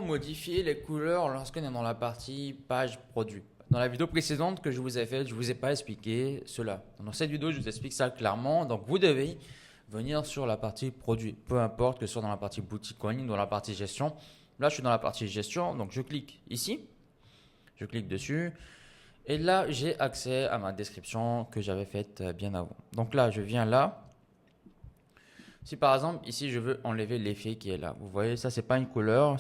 modifier les couleurs lorsqu'on est dans la partie page produit. Dans la vidéo précédente que je vous ai faite, je ne vous ai pas expliqué cela. Dans cette vidéo, je vous explique ça clairement. Donc, vous devez venir sur la partie produit, peu importe que ce soit dans la partie boutique en ligne ou dans la partie gestion. Là, je suis dans la partie gestion, donc je clique ici, je clique dessus. Et là, j'ai accès à ma description que j'avais faite bien avant. Donc là, je viens là. Si par exemple, ici, je veux enlever l'effet qui est là. Vous voyez, ça, c'est pas une couleur.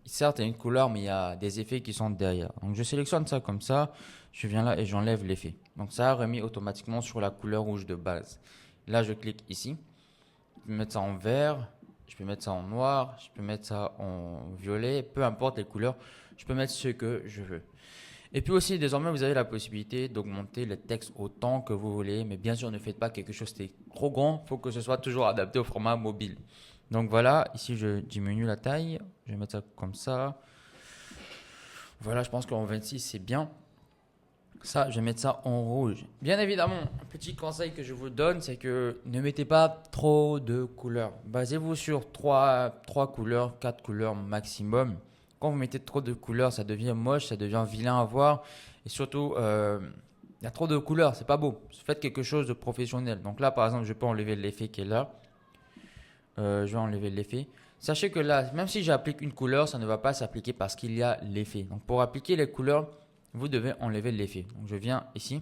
Certes, il y a une couleur, mais il y a des effets qui sont derrière. Donc, je sélectionne ça comme ça. Je viens là et j'enlève l'effet. Donc, ça a remis automatiquement sur la couleur rouge de base. Là, je clique ici. Je peux mettre ça en vert. Je peux mettre ça en noir. Je peux mettre ça en violet. Peu importe les couleurs. Je peux mettre ce que je veux. Et puis aussi, désormais, vous avez la possibilité d'augmenter le texte autant que vous voulez. Mais bien sûr, ne faites pas quelque chose qui est trop grand. Il faut que ce soit toujours adapté au format mobile. Donc voilà, ici, je diminue la taille. Je vais mettre ça comme ça. Voilà, je pense qu'en 26, c'est bien. Ça, je vais mettre ça en rouge. Bien évidemment, un petit conseil que je vous donne, c'est que ne mettez pas trop de couleurs. Basez-vous sur 3 couleurs, 4 couleurs maximum. Quand vous mettez trop de couleurs, ça devient moche, ça devient vilain à voir. Et surtout, il y a trop de couleurs, c'est pas beau. Faites quelque chose de professionnel. Donc là, par exemple, je peux enlever l'effet qui est là. Je vais enlever l'effet. Sachez que là, même si j'applique une couleur, ça ne va pas s'appliquer parce qu'il y a l'effet. Donc pour appliquer les couleurs, vous devez enlever l'effet. Donc je viens ici.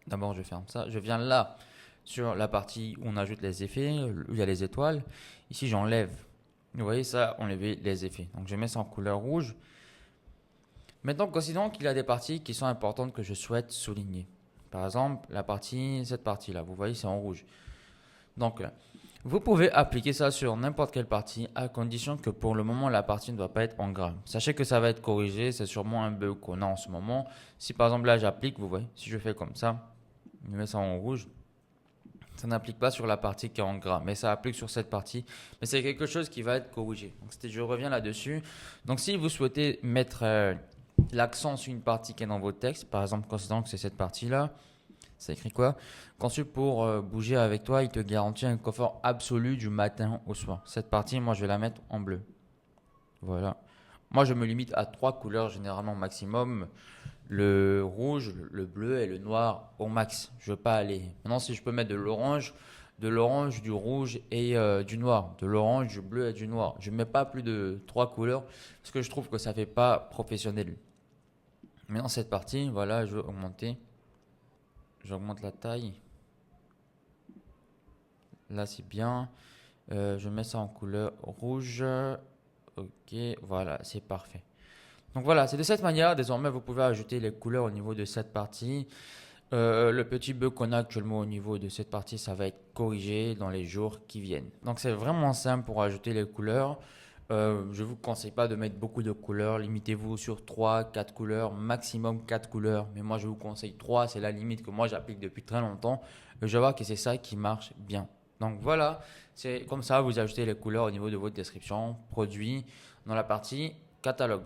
D'abord, je ferme ça. Je viens là sur la partie où on ajoute les effets, où il y a les étoiles. Ici, j'enlève. Vous voyez ça, enlever les effets. Donc je mets ça en couleur rouge. Maintenant, considérons qu'il y a des parties qui sont importantes que je souhaite souligner. Par exemple, cette partie-là, vous voyez, c'est en rouge. Donc, vous pouvez appliquer ça sur n'importe quelle partie à condition que pour le moment, la partie ne doit pas être en gras. Sachez que ça va être corrigé, c'est sûrement un bug qu'on a en ce moment. Si par exemple là, j'applique, vous voyez, si je fais comme ça, je mets ça en rouge. Ça n'applique pas sur la partie qui est en gras, mais ça applique sur cette partie. Mais c'est quelque chose qui va être corrigé. Donc, je reviens là-dessus. Donc, si vous souhaitez mettre l'accent sur une partie qui est dans votre texte, par exemple, considérant que c'est cette partie-là, ça écrit quoi? Conçu pour bouger avec toi, il te garantit un confort absolu du matin au soir. Cette partie, moi, je vais la mettre en bleu. Voilà. Moi, je me limite à 3 couleurs généralement maximum. Le rouge, le bleu et le noir au max. Je ne veux pas aller. Maintenant, si je peux mettre de l'orange, du rouge et du noir. De l'orange, du bleu et du noir. Je ne mets pas plus de 3 couleurs parce que je trouve que ça ne fait pas professionnel. Maintenant, cette partie, voilà, je veux augmenter. J'augmente la taille. Là, c'est bien. Je mets ça en couleur rouge. Ok, voilà, c'est parfait. Donc voilà, c'est de cette manière, désormais, vous pouvez ajouter les couleurs au niveau de cette partie. Le petit bug qu'on a actuellement au niveau de cette partie, ça va être corrigé dans les jours qui viennent. Donc c'est vraiment simple pour ajouter les couleurs. Je ne vous conseille pas de mettre beaucoup de couleurs. Limitez-vous sur 3, 4 couleurs, maximum 4 couleurs. Mais moi, je vous conseille 3, c'est la limite que moi j'applique depuis très longtemps. Je vois que c'est ça qui marche bien. Donc voilà, c'est comme ça, vous ajoutez les couleurs au niveau de votre description, produit, dans la partie catalogue.